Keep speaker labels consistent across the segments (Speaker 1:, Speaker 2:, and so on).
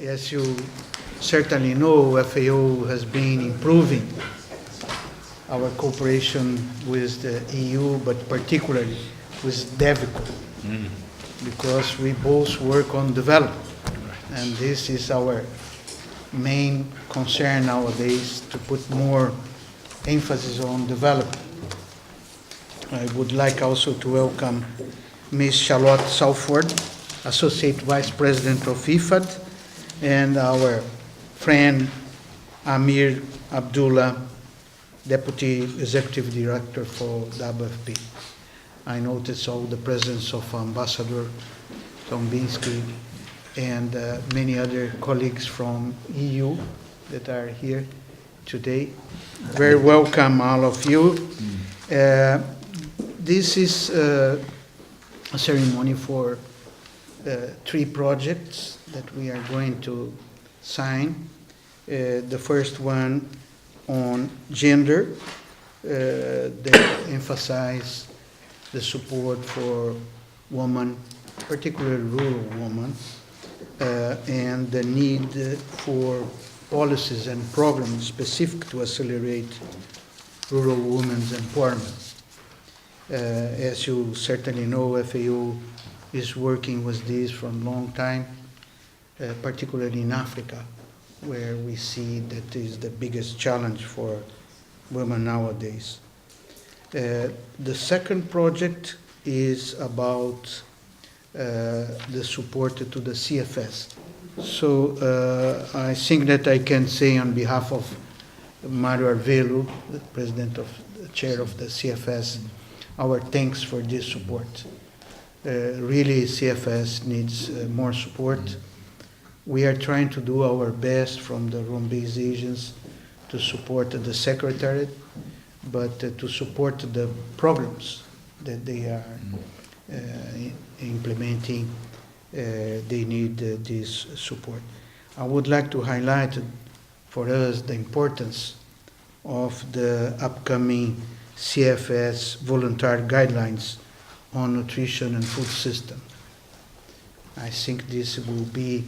Speaker 1: As you certainly know, FAO has been improving our cooperation with the EU, but particularly with DEVCO, because we both work on development. And this is our main concern nowadays, to put more emphasis on development. I would like also to welcome Ms. Charlotte Salford, Associate Vice President of IFAD, and our friend Amir Abdullah, Deputy Executive Director for WFP. I noticed all the presence of Ambassador Tombinsky and many other colleagues from EU that are here today. Very welcome, all of you. This is a ceremony for 3 projects that we are going to sign. The first one on gender, that emphasize the support for women, particularly rural women, and the need for policies and programs specific to accelerate rural women's empowerment. As you certainly know, FAO is working with this for a long time, particularly in Africa, where we see that is the biggest challenge for women nowadays. The second project is about the support to the CFS. So I think that I can say on behalf of Mario Arvelo, the president of the chair of the CFS, our thanks for this support. Really, CFS needs more support. We are trying to do our best from the Rome-based agents to support the Secretariat, but to support the programs that they are implementing, they need this support. I would like to highlight for us the importance of the upcoming CFS voluntary guidelines on nutrition and food system. I think this will be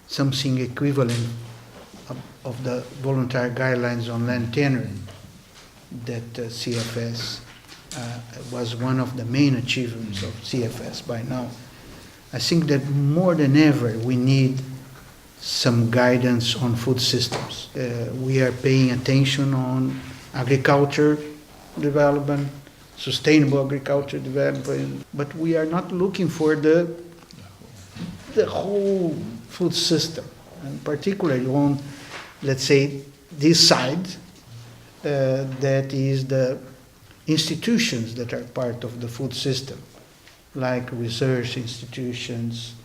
Speaker 1: something equivalent of the voluntary guidelines on land tenure that CFS was one of the main achievements of CFS by now. I think that more than ever we need some guidance on food systems. We are paying attention on agriculture development, sustainable agriculture development, but we are not looking for the whole food system, and particularly on, let's say, this side, that is the institutions that are part of the food system, like research institutions,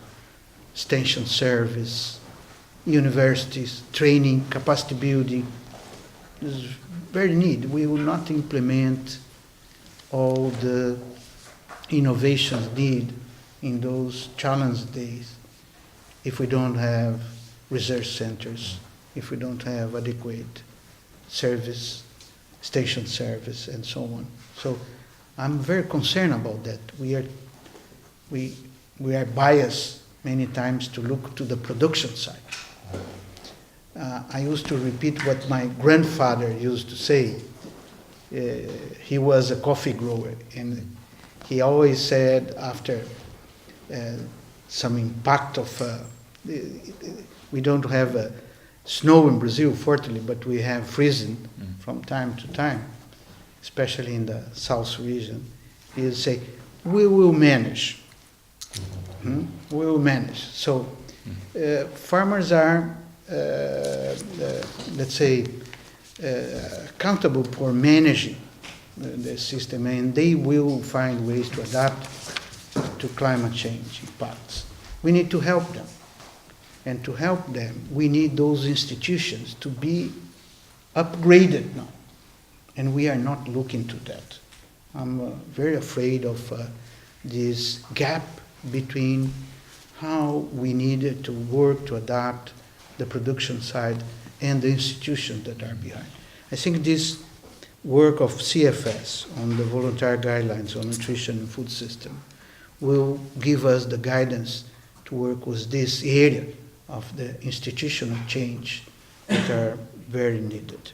Speaker 1: extension service, universities, training, capacity building. This is very needed. We will not implement all the innovations needed in those challenge days if we don't have research centers, if we don't have adequate service, station service, and so on. So I'm very concerned about that. We are biased many times to look to the production side. I used to repeat what my grandfather used to say. He was a coffee grower, and he always said, after some impact of, we don't have snow in Brazil, fortunately, but we have freezing from time to time, especially in the south region. He would say, we will manage. We will manage. So farmers are, let's say, accountable for managing the system, and they will find ways to adapt to climate change impacts. We need to help them. And to help them, we need those institutions to be upgraded now. And we are not looking to that. I'm very afraid of this gap between how we need to work to adapt the production side and the institutions that are behind. I think this work of CFS on the voluntary guidelines on nutrition and food system will give us the guidance to work with this area of the institutional change that are very needed.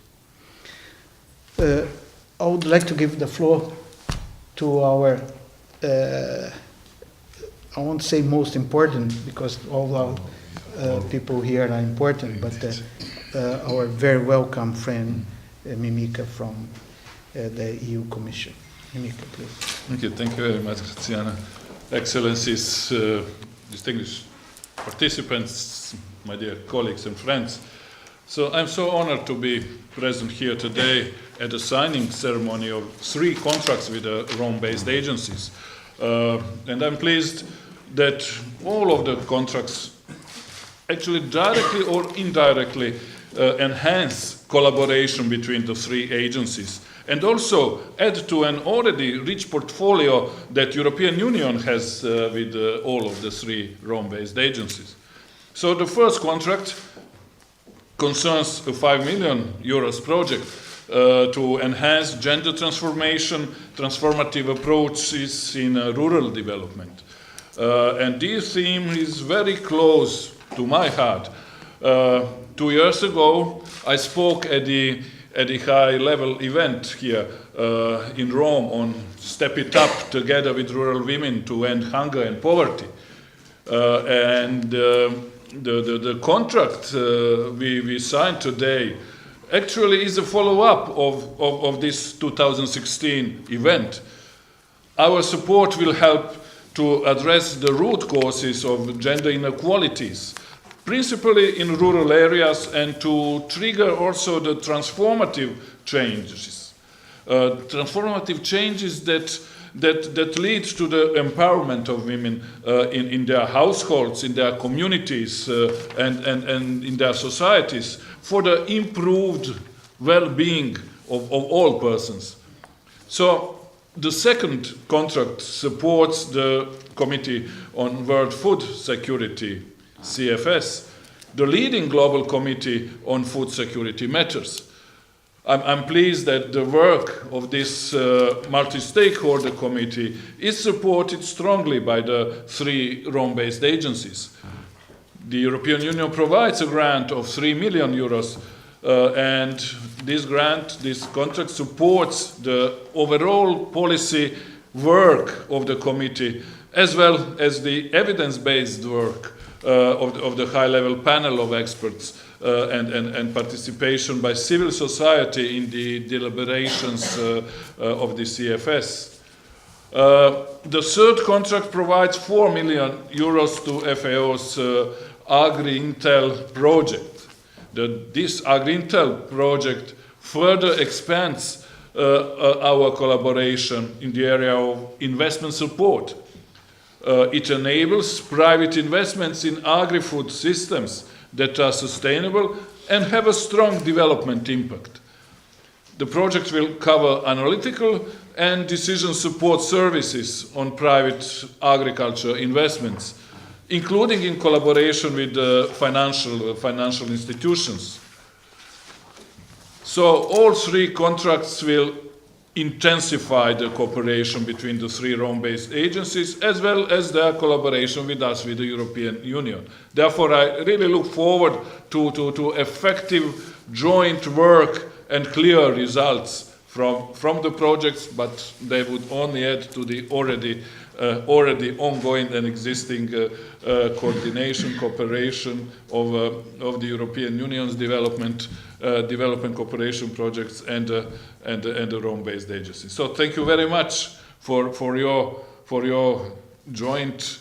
Speaker 1: I would like to give the floor to our, I won't say most important, because all our people here are important, but our very welcome friend, Mimica from the EU Commission. Mimica, please.
Speaker 2: Thank you very much, Graziana. Excellencies, distinguished participants, my dear colleagues and friends. So I'm so honored to be present here today at the signing ceremony of 3 contracts with the Rome-based agencies. And I'm pleased that all of the contracts actually directly or indirectly enhance collaboration between the 3 agencies and also add to an already rich portfolio that European Union has with all of the 3 Rome-based agencies. So the first contract concerns a 5 million euros project to enhance gender transformation, transformative approaches in rural development. And this theme is very close to my heart. 2 years ago, I spoke at the high-level event here in Rome on Step It Up together with rural women to end hunger and poverty. And the contract we signed today actually is a follow-up of this 2016 event. Our support will help to address the root causes of gender inequalities, principally in rural areas, and to trigger also the transformative changes. Transformative changes that lead to the empowerment of women in their households, in their communities, and in their societies, for the improved well-being of all persons. So the second contract supports the Committee on World Food Security, CFS, the leading global committee on food security matters. I'm pleased that the work of this multi-stakeholder committee is supported strongly by the 3 Rome-based agencies. The European Union provides a grant of 3 million euros, and this contract supports the overall policy work of the committee, as well as the evidence-based work of the high-level panel of experts and participation by civil society in the deliberations of the CFS. The third contract provides 4 million euros to FAO's Agri-Intel project. This Agri-Intel project further expands our collaboration in the area of investment support. It enables private investments in agri-food systems that are sustainable and have a strong development impact. The project will cover analytical and decision support services on private agriculture investments, including in collaboration with financial institutions. So all 3 contracts will intensify the cooperation between the 3 Rome-based agencies, as well as their collaboration with us, with the European Union. Therefore, I really look forward to effective joint work and clear results from the projects, but they would only add to the already ongoing and existing coordination, cooperation of the European Union's development cooperation projects and the Rome-based agency. So thank you very much for your joint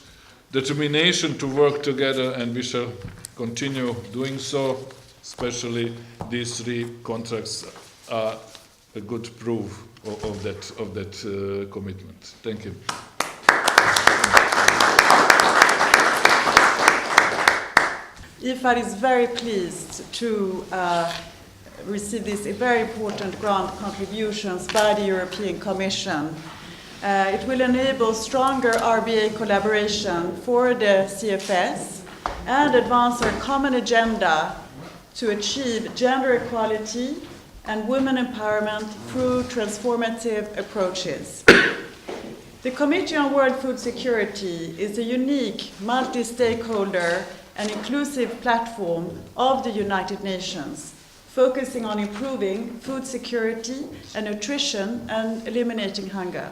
Speaker 2: determination to work together, and we shall continue doing so. Especially these 3 contracts are a good proof of that commitment. Thank you.
Speaker 3: IFAD is very pleased to receive these very important grant contributions by the European Commission. It will enable stronger RBA collaboration for the CFS and advance our common agenda to achieve gender equality and women empowerment through transformative approaches. The Committee on World Food Security is a unique multi-stakeholder an inclusive platform of the United Nations, focusing on improving food security and nutrition and eliminating hunger.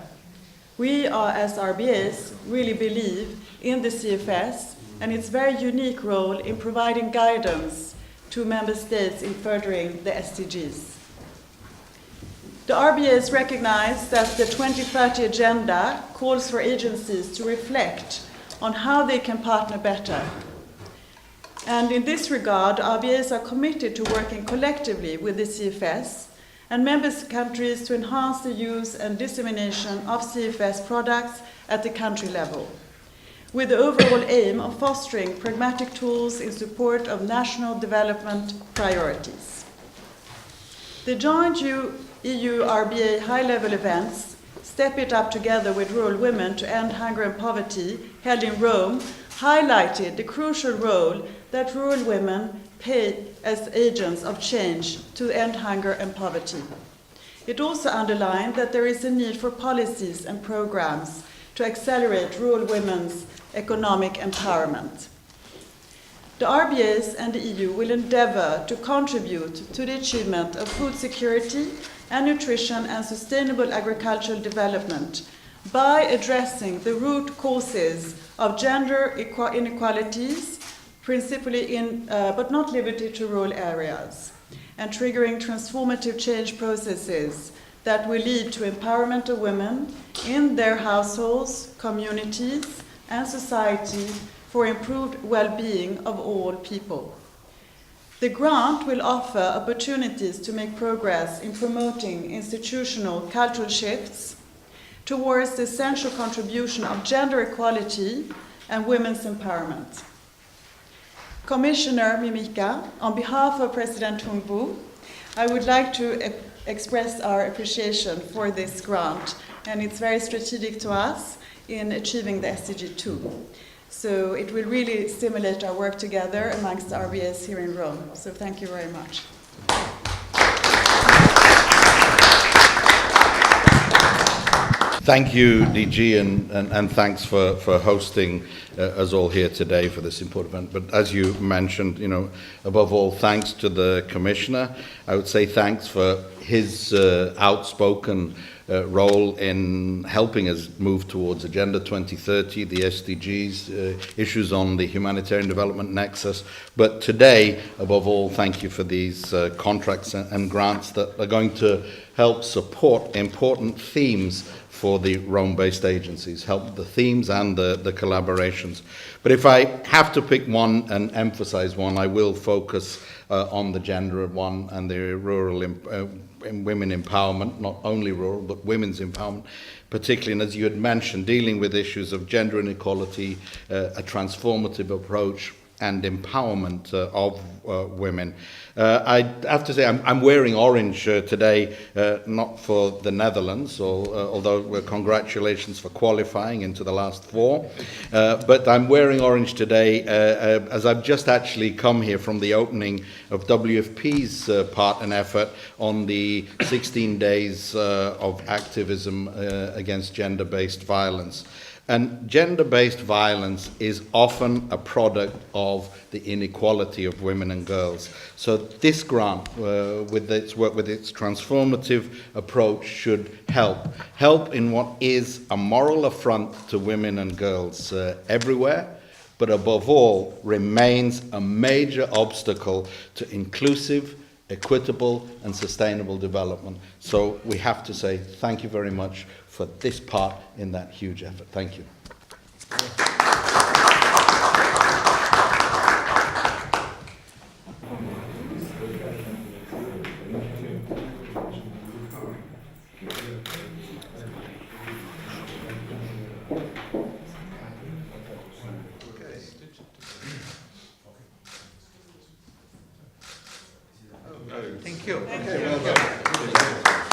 Speaker 3: We are, as RBAs, really believe in the CFS and its very unique role in providing guidance to member states in furthering the SDGs. The RBAs recognize that the 2030 Agenda calls for agencies to reflect on how they can partner better. And in this regard, RBAs are committed to working collectively with the CFS and member countries to enhance the use and dissemination of CFS products at the country level, with the overall aim of fostering pragmatic tools in support of national development priorities. The joint EU-RBA high-level events, Step It Up Together with Rural Women to End Hunger and Poverty, held in Rome, highlighted the crucial role that rural women play as agents of change to end hunger and poverty. It also underlined that there is a need for policies and programs to accelerate rural women's economic empowerment. The RBAs and the EU will endeavour to contribute to the achievement of food security and nutrition and sustainable agricultural development by addressing the root causes of gender inequalities, principally in, but not limited to rural areas, and triggering transformative change processes that will lead to empowerment of women in their households, communities, and society for improved well-being of all people. The grant will offer opportunities to make progress in promoting institutional cultural shifts towards the essential contribution of gender equality and women's empowerment. Commissioner Mimica, on behalf of President Hungbu, I would like to express our appreciation for this grant, and it's very strategic to us in achieving the SDG 2. So it will really stimulate our work together amongst the RBAs here in Rome. So thank you very much.
Speaker 4: Thank you, DG, and thanks for hosting us all here today for this important event. But as you mentioned, above all, thanks to the Commissioner. I would say thanks for his outspoken role in helping us move towards Agenda 2030, the SDGs, issues on the humanitarian development nexus. But today, above all, thank you for these contracts and grants that are going to help support important themes for the Rome-based agencies, help the themes and the collaborations. But if I have to pick one and emphasize one, I will focus on the gender one and the rural women empowerment, not only rural, but women's empowerment, particularly, and as you had mentioned, dealing with issues of gender inequality, a transformative approach, and empowerment of women. I have to say I'm wearing orange today, not for the Netherlands, although congratulations for qualifying into the last four. But I'm wearing orange today as I've just actually come here from the opening of WFP's part and effort on the 16 days of activism against gender-based violence. And gender-based violence is often a product of the inequality of women and girls. So this grant, with its work, with its transformative approach, should help in what is a moral affront to women and girls everywhere, but above all remains a major obstacle to inclusive, equitable and sustainable development. So we have to say thank you very much for this part in that huge effort. Thank you.
Speaker 1: Thank you.
Speaker 3: Thank you.